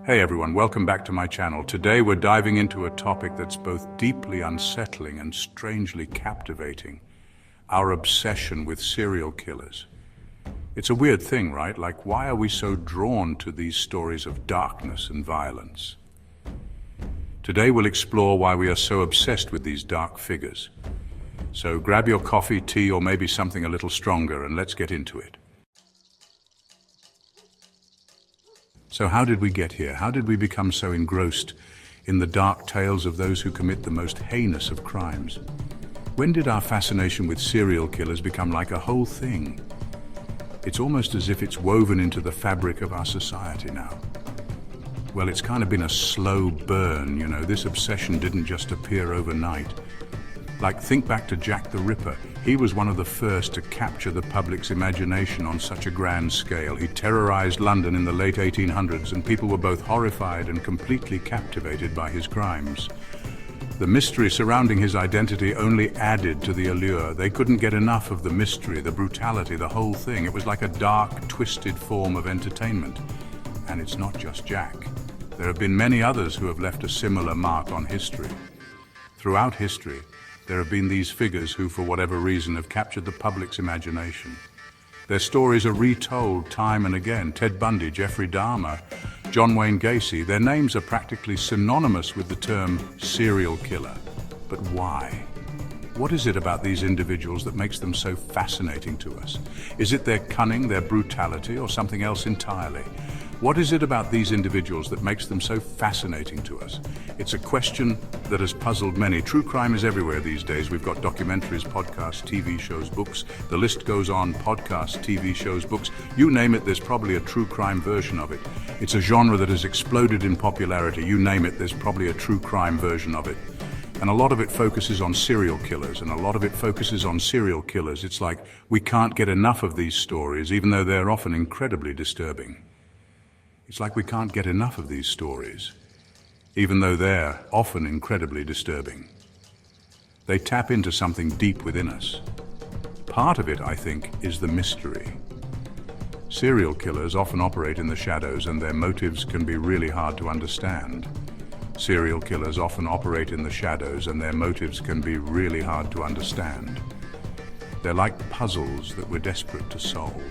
Hey everyone, welcome back to my channel. Today we're diving into a topic that's both deeply unsettling and strangely captivating. Our obsession with serial killers. It's a weird thing, right? Like, why are we so drawn to these stories of darkness and violence? Today we'll explore why we are so obsessed with these dark figures. So grab your coffee, tea, or maybe something a little stronger and let's get into it. So how did we get here? How did we become so engrossed in the dark tales of those who commit the most heinous of crimes? When did our fascination with serial killers become like a whole thing? It's almost as if it's woven into the fabric of our society now. Well, it's kind of been a slow burn, you know. This obsession didn't just appear overnight. Like, think back to Jack the Ripper. He was one of the first to capture the public's imagination on such a grand scale. He terrorized London in the late 1800s, and people were both horrified and completely captivated by his crimes. The mystery surrounding his identity only added to the allure. They couldn't get enough of the mystery, the brutality, the whole thing. It was like a dark, twisted form of entertainment. And it's not just Jack. There have been many others who have left a similar mark on history. Throughout history, there have been these figures who, for whatever reason, have captured the public's imagination. Their stories are retold time and again. Ted Bundy, Jeffrey Dahmer, John Wayne Gacy, their names are practically synonymous with the term serial killer. But why? What is it about these individuals that makes them so fascinating to us? Is it their cunning, their brutality, or something else entirely? What is it about these individuals that makes them so fascinating to us? It's a question that has puzzled many. True crime is everywhere these days. We've got documentaries, podcasts, TV shows, books. The list goes on. Podcasts, TV shows, books. You name it, there's probably a true crime version of it. It's a genre that has exploded in popularity. You name it, there's probably a true crime version of it. And a lot of it focuses on serial killers, It's like we can't get enough of these stories, even though they're often incredibly disturbing. It's like we can't get enough of these stories, even though they're often incredibly disturbing. They tap into something deep within us. Part of it, I think, is the mystery. Serial killers often operate in the shadows, and their motives can be really hard to understand. Serial killers often operate in the shadows, and their motives can be really hard to understand. They're like puzzles that we're desperate to solve.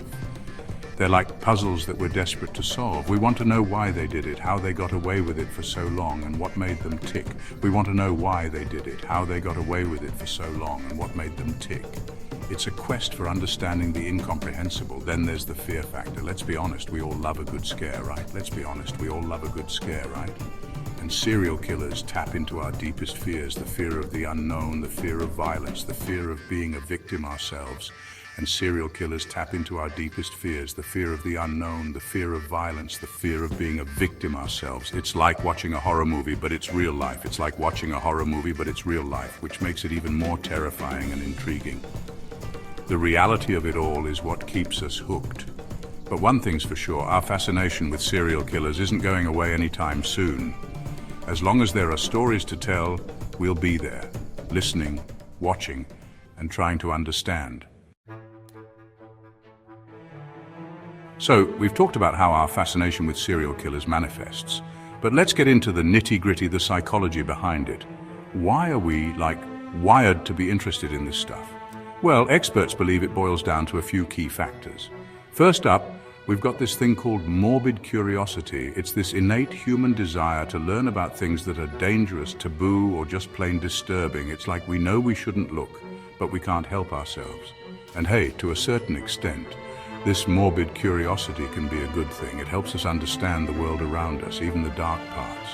We want to know why they did it, how they got away with it for so long, and what made them tick. It's a quest for understanding the incomprehensible. Then there's the fear factor. Let's be honest, we all love a good scare, right? And serial killers tap into our deepest fears, the fear of the unknown, the fear of violence, the fear of being a victim ourselves. And serial killers tap into our deepest fears, the fear of the unknown, the fear of violence, the fear of being a victim ourselves. It's like watching a horror movie, but it's real life. Which makes it even more terrifying and intriguing. The reality of it all is what keeps us hooked. But one thing's for sure, our fascination with serial killers isn't going away anytime soon. As long as there are stories to tell, we'll be there, listening, watching, and trying to understand. So, we've talked about how our fascination with serial killers manifests, but let's get into the nitty-gritty, the psychology behind it. Why are we, wired to be interested in this stuff? Well, experts believe it boils down to a few key factors. First up, we've got this thing called morbid curiosity. It's this innate human desire to learn about things that are dangerous, taboo, or just plain disturbing. It's like we know we shouldn't look, but we can't help ourselves. And hey, to a certain extent, this morbid curiosity can be a good thing. It helps us understand the world around us, even the dark parts.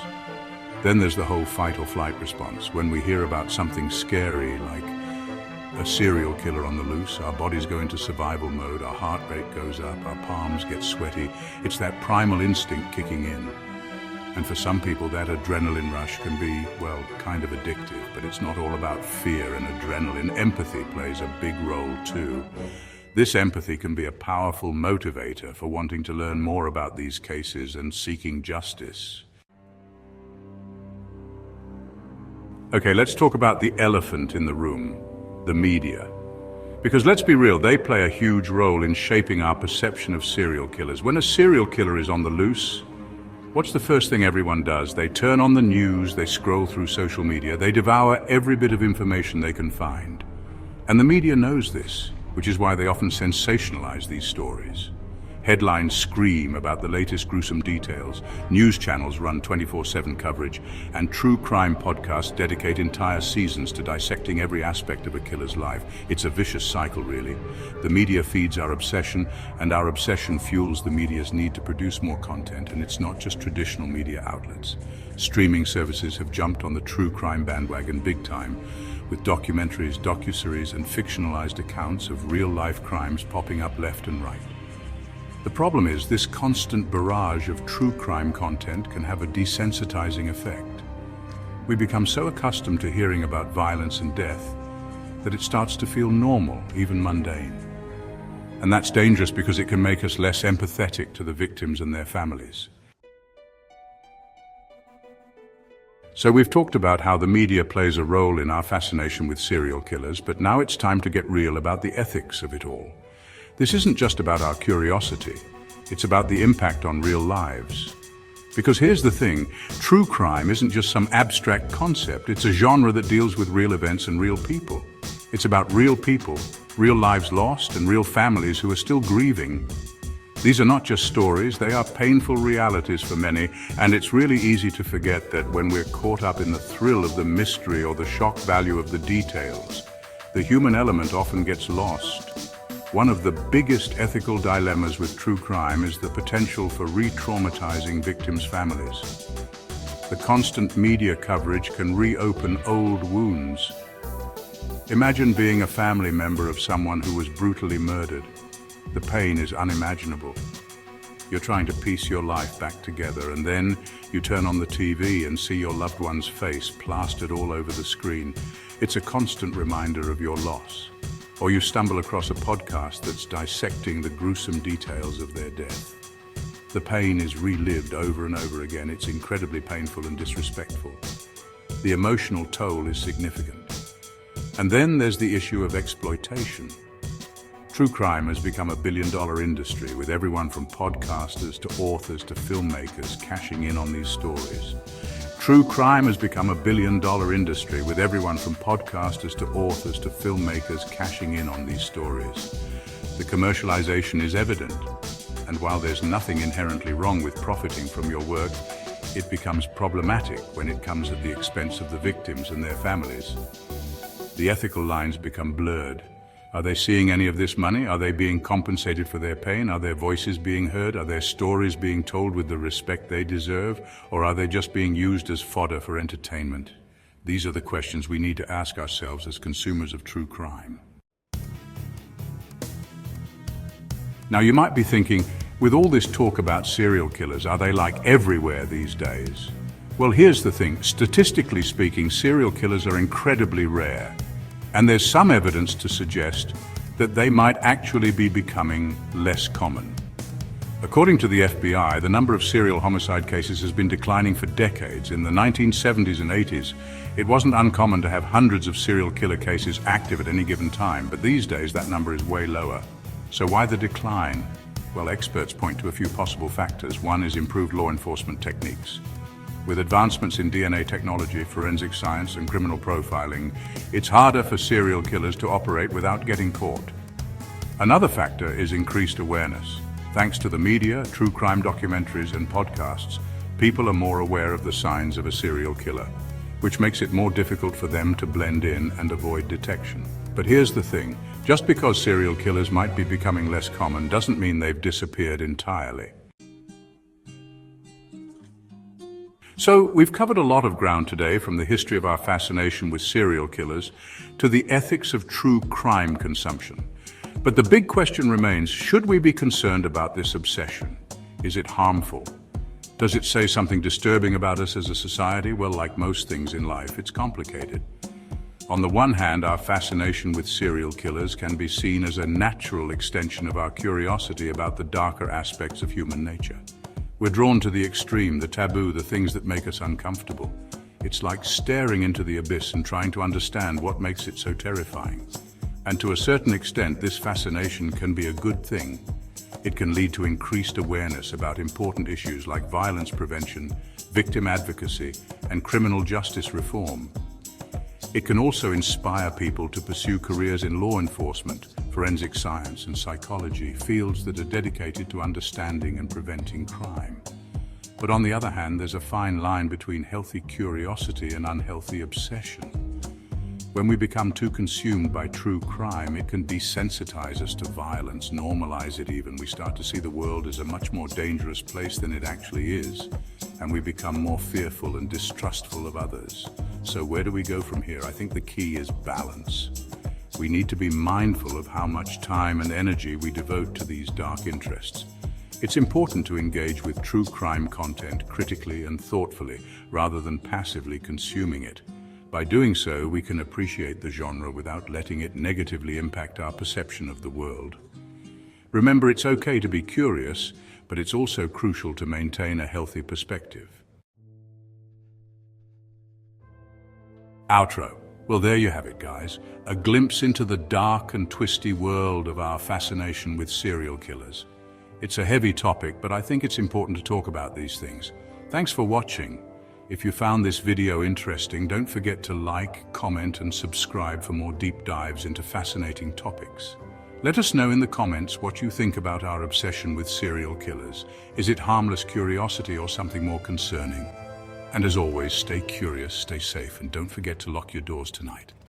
Then there's the whole fight or flight response. When we hear about something scary, like a serial killer on the loose, our bodies go into survival mode, our heart rate goes up, our palms get sweaty. It's that primal instinct kicking in. And for some people, that adrenaline rush can be, kind of addictive, but it's not all about fear and adrenaline. Empathy plays a big role too. This empathy can be a powerful motivator for wanting to learn more about these cases and seeking justice. Okay, let's talk about the elephant in the room, the media. Because let's be real, they play a huge role in shaping our perception of serial killers. When a serial killer is on the loose, What's the first thing everyone does? They turn on the news, they scroll through social media, they devour every bit of information they can find. And the media knows this, which is why they often sensationalize these stories. Headlines scream about the latest gruesome details, news channels run 24/7 coverage, and true crime podcasts dedicate entire seasons to dissecting every aspect of a killer's life. It's a vicious cycle, really. The media feeds our obsession, and our obsession fuels the media's need to produce more content, and it's not just traditional media outlets. Streaming services have jumped on the true crime bandwagon big time, with documentaries, docuseries, and fictionalized accounts of real-life crimes popping up left and right. The problem is, this constant barrage of true crime content can have a desensitizing effect. We become so accustomed to hearing about violence and death that it starts to feel normal, even mundane. And that's dangerous because it can make us less empathetic to the victims and their families. So we've talked about how the media plays a role in our fascination with serial killers, but now it's time to get real about the ethics of it all. This isn't just about our curiosity, it's about the impact on real lives. Because here's the thing, true crime isn't just some abstract concept, it's a genre that deals with real events and real people. It's about real people, real lives lost, and real families who are still grieving. These are not just stories, they are painful realities for many, and it's really easy to forget that when we're caught up in the thrill of the mystery or the shock value of the details, the human element often gets lost. One of the biggest ethical dilemmas with true crime is the potential for re-traumatizing victims' families. The constant media coverage can reopen old wounds. Imagine being a family member of someone who was brutally murdered. The pain is unimaginable. You're trying to piece your life back together, and then you turn on the TV and see your loved one's face plastered all over the screen. It's a constant reminder of your loss. Or you stumble across a podcast that's dissecting the gruesome details of their death. The pain is relived over and over again. It's incredibly painful and disrespectful. The emotional toll is significant. And then there's the issue of exploitation. True crime has become a billion-dollar industry, with everyone from podcasters to authors to filmmakers cashing in on these stories. True crime has become a billion-dollar industry, with everyone from podcasters to authors to filmmakers cashing in on these stories. The commercialization is evident, and while there's nothing inherently wrong with profiting from your work, it becomes problematic when it comes at the expense of the victims and their families. The ethical lines become blurred. Are they seeing any of this money? Are they being compensated for their pain? Are their voices being heard? Are their stories being told with the respect they deserve? Or are they just being used as fodder for entertainment? These are the questions we need to ask ourselves as consumers of true crime. Now, you might be thinking, with all this talk about serial killers, are they like everywhere these days? Well, here's the thing. Statistically speaking, serial killers are incredibly rare. And there's some evidence to suggest that they might actually be becoming less common. According to the FBI, the number of serial homicide cases has been declining for decades. In the 1970s and 80s, it wasn't uncommon to have hundreds of serial killer cases active at any given time, but these days that number is way lower. So why the decline? Well, experts point to a few possible factors. One is improved law enforcement techniques. With advancements in DNA technology, forensic science, and criminal profiling, it's harder for serial killers to operate without getting caught. Another factor is increased awareness. Thanks to the media, true crime documentaries, and podcasts, people are more aware of the signs of a serial killer, which makes it more difficult for them to blend in and avoid detection. But here's the thing, just because serial killers might be becoming less common doesn't mean they've disappeared entirely. So, we've covered a lot of ground today, from the history of our fascination with serial killers to the ethics of true crime consumption. But the big question remains, should we be concerned about this obsession? Is it harmful? Does it say something disturbing about us as a society? Well, like most things in life, it's complicated. On the one hand, our fascination with serial killers can be seen as a natural extension of our curiosity about the darker aspects of human nature. We're drawn to the extreme, the taboo, the things that make us uncomfortable. It's like staring into the abyss and trying to understand what makes it so terrifying. And to a certain extent, this fascination can be a good thing. It can lead to increased awareness about important issues like violence prevention, victim advocacy, and criminal justice reform. It can also inspire people to pursue careers in law enforcement, forensic science, and psychology, fields that are dedicated to understanding and preventing crime. But on the other hand, there's a fine line between healthy curiosity and unhealthy obsession. When we become too consumed by true crime, it can desensitize us to violence, normalize it even. We start to see the world as a much more dangerous place than it actually is, and we become more fearful and distrustful of others. So where do we go from here? I think the key is balance. We need to be mindful of how much time and energy we devote to these dark interests. It's important to engage with true crime content critically and thoughtfully, rather than passively consuming it. By doing so, we can appreciate the genre without letting it negatively impact our perception of the world. Remember, it's okay to be curious, but it's also crucial to maintain a healthy perspective. Outro. Well, there you have it, guys. A glimpse into the dark and twisty world of our fascination with serial killers. It's a heavy topic, but I think it's important to talk about these things. Thanks for watching. If you found this video interesting, don't forget to like, comment, and subscribe for more deep dives into fascinating topics. Let us know in the comments what you think about our obsession with serial killers. Is it harmless curiosity or something more concerning? And as always, stay curious, stay safe, and don't forget to lock your doors tonight.